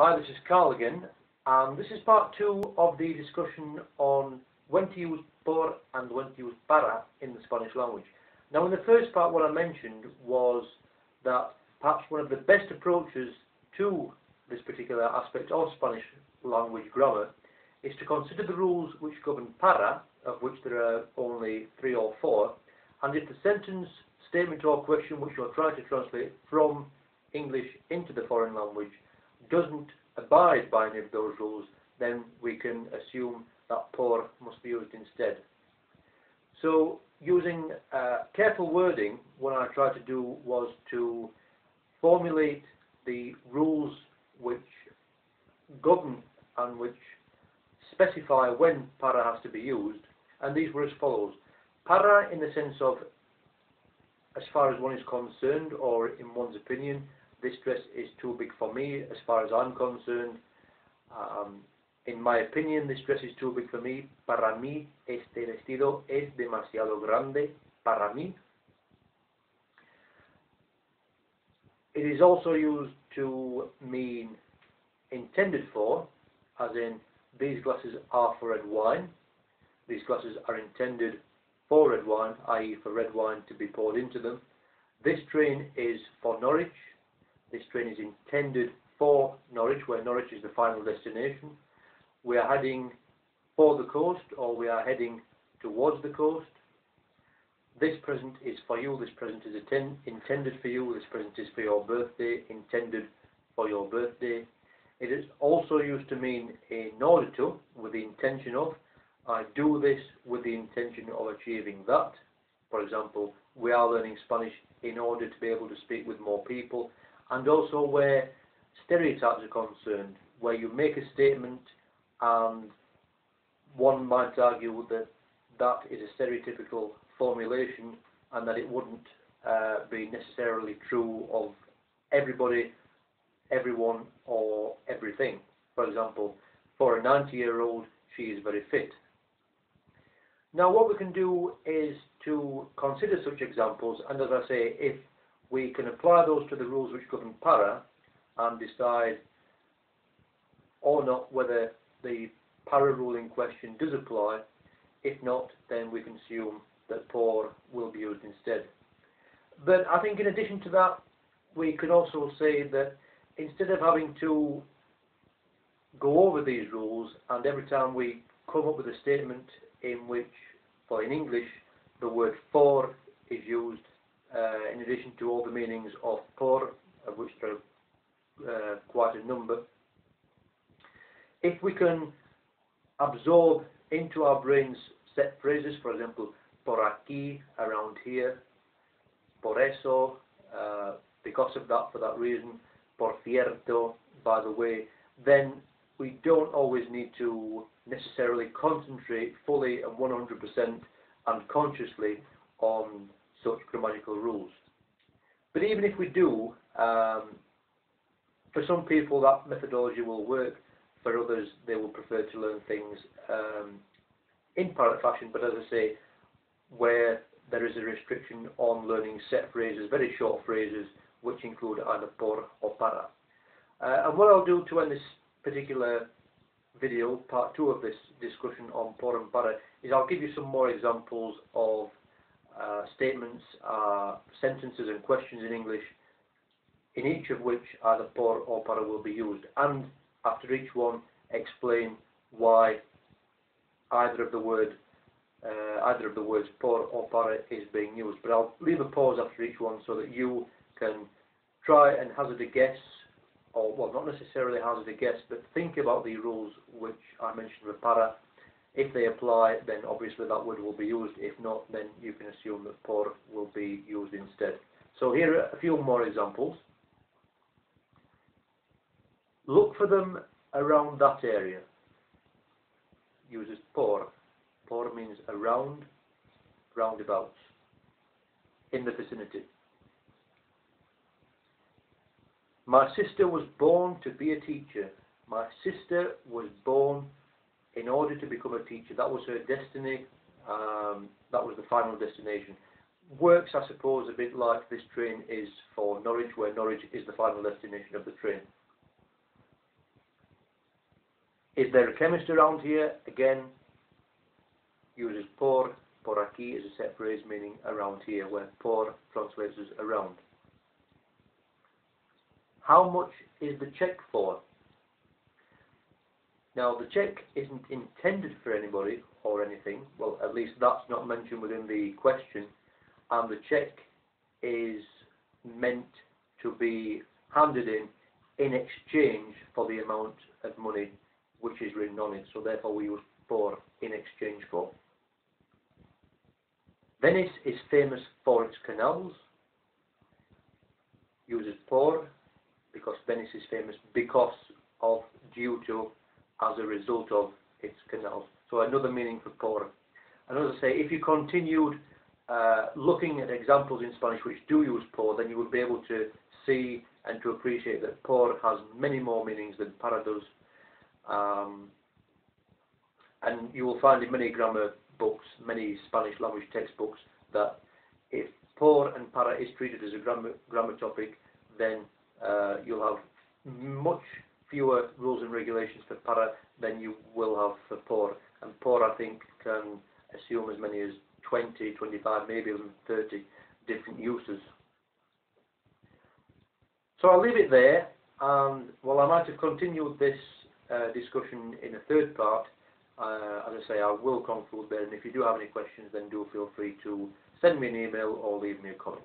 Hi, this is Carl again, and this is part 2 of the discussion on when to use por and when to use para in the Spanish language. Now, in the first part, what I mentioned was that perhaps one of the best approaches to this particular aspect of Spanish language grammar is to consider the rules which govern para, of which there are only 3 or 4, and if the sentence, statement or question which you're trying to translate from English into the foreign language doesn't abide by any of those rules, then we can assume that por must be used instead. So, using careful wording, what I tried to do was to formulate the rules which govern and which specify when para has to be used, and these were as follows. Para in the sense of as far as one is concerned, or in one's opinion, this dress is too big for me as far as I'm concerned. In my opinion, this dress is too big for me. Para mí, este vestido es demasiado grande para mí. It is also used to mean intended for, as in these glasses are for red wine. These glasses are intended for red wine, i.e. for red wine to be poured into them. This train is for Norwich. This train is intended for Norwich, where Norwich is the final destination. We are heading for the coast, or we are heading towards the coast. This present is for you. This present is intended for you. This present is for your birthday, intended for your birthday. It is also used to mean in order to, with the intention of. I do this with the intention of achieving that. For example, we are learning Spanish in order to be able to speak with more people. And also where stereotypes are concerned, where you make a statement and one might argue that that is a stereotypical formulation and that it wouldn't be necessarily true of everybody, everyone or everything. For example, for a 90-year-old, she is very fit. Now what we can do is to consider such examples, and as I say, if we can apply those to the rules which govern para and decide or not whether the para rule in question does apply. If not, then we can assume that por will be used instead. But I think in addition to that, we could also say that instead of having to go over these rules and every time we come up with a statement in which, for in English, the word for is used in addition to all the meanings of por, of which there are quite a number. If we can absorb into our brains set phrases, for example, por aquí, around here, por eso, because of that, for that reason, por cierto, by the way, then we don't always need to necessarily concentrate fully and 100% and consciously on such grammatical rules. But even if we do, for some people that methodology will work, for others they will prefer to learn things in parrot fashion, but as I say, where there is a restriction on learning set phrases, very short phrases, which include either por or para. And what I'll do to end this particular video, part 2 of this discussion on por and para, is I'll give you some more examples of statements, sentences and questions in English, in each of which either por or para will be used, and after each one explain why either of the words por or para is being used. But I'll leave a pause after each one so that you can try and hazard a guess, or well, not necessarily hazard a guess, but think about the rules which I mentioned with para. If they apply, then obviously that word will be used. If not, then you can assume that por will be used instead. So here are a few more examples. Look for them around that area. Uses por. Por means around, roundabouts, in the vicinity. My sister was born to be a teacher. My sister was born in order to become a teacher. That was her destiny. That was the final destination. Works, I suppose, a bit like this train is for Norwich, where Norwich is the final destination of the train. Is there a chemist around here? Again, uses por aquí is a set phrase meaning around here, where por translates as around. How much is the check for? Now, the check isn't intended for anybody or anything. Well, at least that's not mentioned within the question. And the check is meant to be handed in exchange for the amount of money which is written on it. So therefore we use por in exchange for. Venice is famous for its canals. Uses por because Venice is famous because of, due to, as a result of its canals. So another meaning for por. And as I say, if you continued looking at examples in Spanish which do use por, then you would be able to see and to appreciate that por has many more meanings than para does. And you will find in many grammar books, many Spanish language textbooks, that if por and para is treated as a grammar topic, then you'll have much fewer rules and regulations for para than you will have for por. And por, I think, can assume as many as 20, 25, maybe even 30 different uses. So I'll leave it there, and well, I might have continued this discussion in a third part. As I say, I will conclude there, and if you do have any questions, then do feel free to send me an email or leave me a comment.